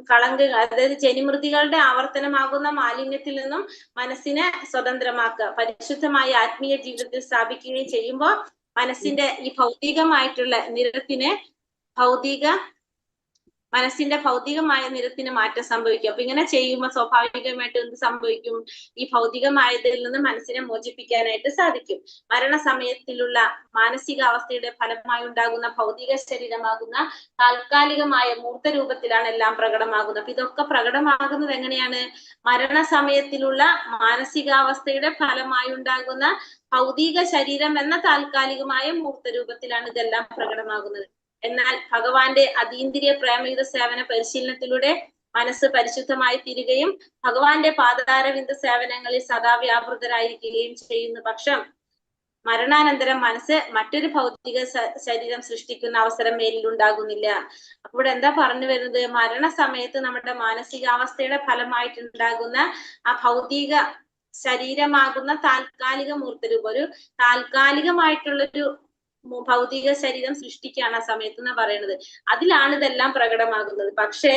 കളങ്കങ്ങൾ, അതായത് ജനിമൃതികളുടെ ആവർത്തനമാകുന്ന മാലിന്യത്തിൽ നിന്നും മനസ്സിനെ സ്വതന്ത്രമാക്കുക, പരിശുദ്ധമായ ആത്മീയ ജീവിതത്തിൽ സ്ഥാപിക്കുകയും ചെയ്യുമ്പോൾ മനസ്സിന്റെ ഈ ഭൗതികമായിട്ടുള്ള നിരത്തിനെ മനസ്സിന്റെ ഭൗതികമായ നിരത്തിന് മാറ്റം സംഭവിക്കും. അപ്പൊ ഇങ്ങനെ ചെയ്യുമ്പോൾ സ്വാഭാവികമായിട്ട് എന്ത് സംഭവിക്കും? ഈ ഭൗതികമായതിൽ നിന്ന് മനസ്സിനെ മോചിപ്പിക്കാനായിട്ട് സാധിക്കും. മരണസമയത്തിലുള്ള മാനസികാവസ്ഥയുടെ ഫലമായി ഉണ്ടാകുന്ന ഭൗതിക ശരീരമാകുന്ന താൽക്കാലികമായ മൂർത്തരൂപത്തിലാണ് എല്ലാം പ്രകടമാകുന്നത്. അപ്പൊ ഇതൊക്കെ പ്രകടമാകുന്നത് എങ്ങനെയാണ്? മരണസമയത്തിലുള്ള മാനസികാവസ്ഥയുടെ ഫലമായി ഉണ്ടാകുന്ന ഭൗതിക ശരീരം എന്ന താൽക്കാലികമായ മൂർത്തരൂപത്തിലാണ് ഇതെല്ലാം പ്രകടമാകുന്നത്. എന്നാൽ ഭഗവാന്റെ അതീന്ദ്രിയ പ്രേമയുത സേവന പരിശീലനത്തിലൂടെ മനസ്സ് പരിശുദ്ധമായി തീരുകയും ഭഗവാന്റെ പാദാരവിന്ദ സേവനങ്ങളിൽ സദാ വ്യാപൃതരായിരിക്കുകയും ചെയ്യുന്ന പക്ഷം മരണാനന്തരം മനസ്സ് മറ്റൊരു ഭൗതിക ശരീരം സൃഷ്ടിക്കുന്ന അവസരം മേലിൽ ഉണ്ടാകുന്നില്ല. അപ്പോൾ ഇവിടെ എന്താ പറഞ്ഞു വരുന്നത്? മരണസമയത്ത് നമ്മുടെ മാനസികാവസ്ഥയുടെ ഫലമായിട്ടുണ്ടാകുന്ന ആ ഭൗതിക ശരീരമാകുന്ന താൽക്കാലിക മൂർത്തരൂപം, ഒരു താൽക്കാലികമായിട്ടുള്ളൊരു ഭൗതിക ശരീരം സൃഷ്ടിക്കുകയാണ് ആ സമയത്ത് എന്ന് പറയുന്നത്. അതിലാണ് ഇതെല്ലാം പ്രകടമാകുന്നത്. പക്ഷേ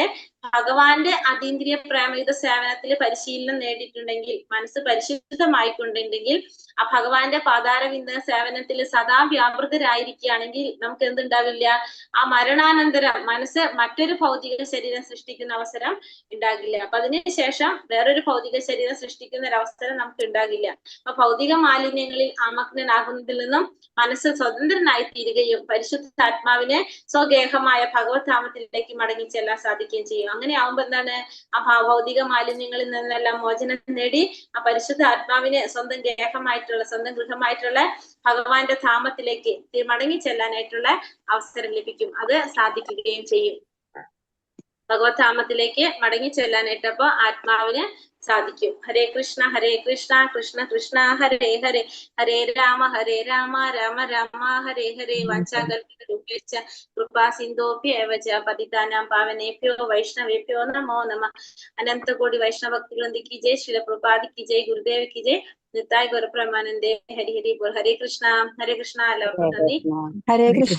ഭഗവാന്റെ അതീന്ദ്രിയ പ്രേമയുത സേവനത്തിൽ പരിശീലനം നേടിയിട്ടുണ്ടെങ്കിൽ, മനസ്സ് പരിശുദ്ധമായിക്കൊണ്ടെങ്കിൽ, ആ ഭഗവാന്റെ പാദാരവിന്ദ സേവനത്തിൽ സദാ വ്യാപൃതരായിരിക്കുകയാണെങ്കിൽ നമുക്ക് എന്തുണ്ടാവില്ല? ആ മരണാനന്തരം മനസ്സ് മറ്റൊരു ഭൗതിക ശരീരം സൃഷ്ടിക്കുന്ന അവസരം ഉണ്ടാകില്ല. അപ്പൊ അതിനുശേഷം വേറൊരു ഭൗതിക ശരീരം സൃഷ്ടിക്കുന്ന ഒരു അവസരം നമുക്ക് ഉണ്ടാകില്ല. അപ്പൊ ഭൗതിക മാലിന്യങ്ങളിൽ ആമഗ്നനാകുന്നതിൽ നിന്നും മനസ്സ് സ്വതന്ത്രനായി തീരുകയും പരിശുദ്ധാത്മാവിനെ സ്വഗേഹമായ ഭഗവത് ധാമത്തിലേക്ക് മടങ്ങി ചെല്ലാൻ സാധിക്കുകയും ചെയ്യും. അങ്ങനെ ആവുമ്പോ എന്താണ്? ആ ഭൗതിക മാലിന്യങ്ങളിൽ നിന്നെല്ലാം മോചനം നേടി ആ പരിശുദ്ധ ആത്മാവിനെ സ്വന്തം ഗേഹമായിട്ടുള്ള, സ്വന്തം ഗൃഹമായിട്ടുള്ള ഭഗവാന്റെ ധാമത്തിലേക്ക് മടങ്ങി ചെല്ലാനായിട്ടുള്ള അവസരം ലഭിക്കും. അത് സാധിക്കുകയും ചെയ്യും. ഭഗവത് ധാമത്തിലേക്ക് മടങ്ങി ചെല്ലാനായിട്ട് അപ്പൊ ആത്മാവിന് സാധിക്കും. ഹരേ കൃഷ്ണ കൃഷ്ണ കൃഷ്ണ ഹരേ ഹരേ, ഹരേ രാമ രാമ രാമ ഹരേ ഹരേ. വാഞ്ചാകൽപതരുഭ്യശ്ച കൃപാ സിന്ധോഭ്യേവ ച പതിതാനാം പാവനേഭ്യോ വൈഷ്ണവേഭ്യോ നമോ നമഃ. അനന്തകോടി വൈഷ്ണവഭക്തിവൃന്ദ കി ജയ്, ശ്രീല പ്രഭുപാദ് കി ജയ്, ഗുരുദേവ കി ജയ്, നിത്തായ് ഗുരുപ്രമാനന്ദേ. ഹരി ഹരി ബോൾ. ഹരേ കൃഷ്ണ എല്ലാവർക്കും നന്ദി. ഹരേ കൃഷ്ണ.